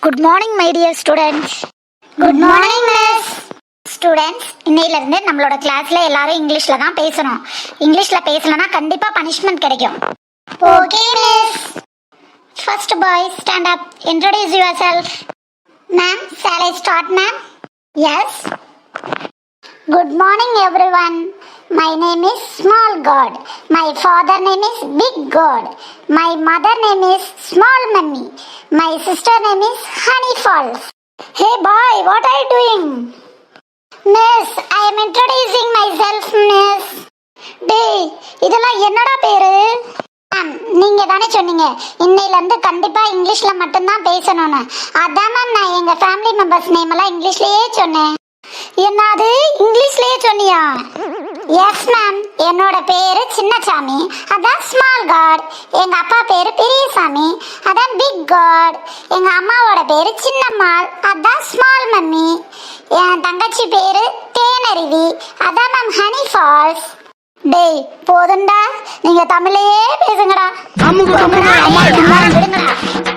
Good morning, my dear students. Good morning, miss. Students, இன்னையிலிருந்து நம்மளோட கிளாஸ்ல எல்லாரும் இங்கிலீஷ்ல தான் பேசணும். இங்கிலீஷ்ல பேசலனா கண்டிப்பா பனிஷ்மென்ட் கிடைக்கும். Okay, miss. First boy, stand up. Introduce yourself. Ma'am, shall I start, ma'am? Yes. Good morning, everyone. My name is Small God. My father name is Big God. My mother name is Small Mummy. My sister name is Honey Falls. Hey boy, what are you doing? Miss, I am introducing myself, miss. டேய், இதெல்லாம் என்னடா பேரு? Ma'am, நீங்க தானே சொன்னீங்க இன்னையில இருந்து கண்டிப்பா இங்கிலீஷ்ல மட்டும்தான் பேசணும்னு. அதான் மேம் நான் எங்க ஃபேமிலி மெம்பர்ஸ் நேம் எல்லாம் இங்கிலீஷ்லயே சொன்னேன். என்னது இங்கிலீஷ்லயே சொன்னியா? எஸ் மேம், என்னோட பேரு சின்னசாமி, அதான் ஸ்மால் காட். எங்க அப்பா பேரு பெரியசாமி, அதான் பிக் காட். எங்க அம்மாவோட பேரு சின்னம்மாள், அதான் ஸ்மால் மம்மி. என் தங்கச்சி பேரு தேனருவி, அதான் மேம் ஹனி ஃபால்ஸ். டேய் போதுண்டா, நீங்க தமிழையே பேசுங்கடா. விடுங்கடா.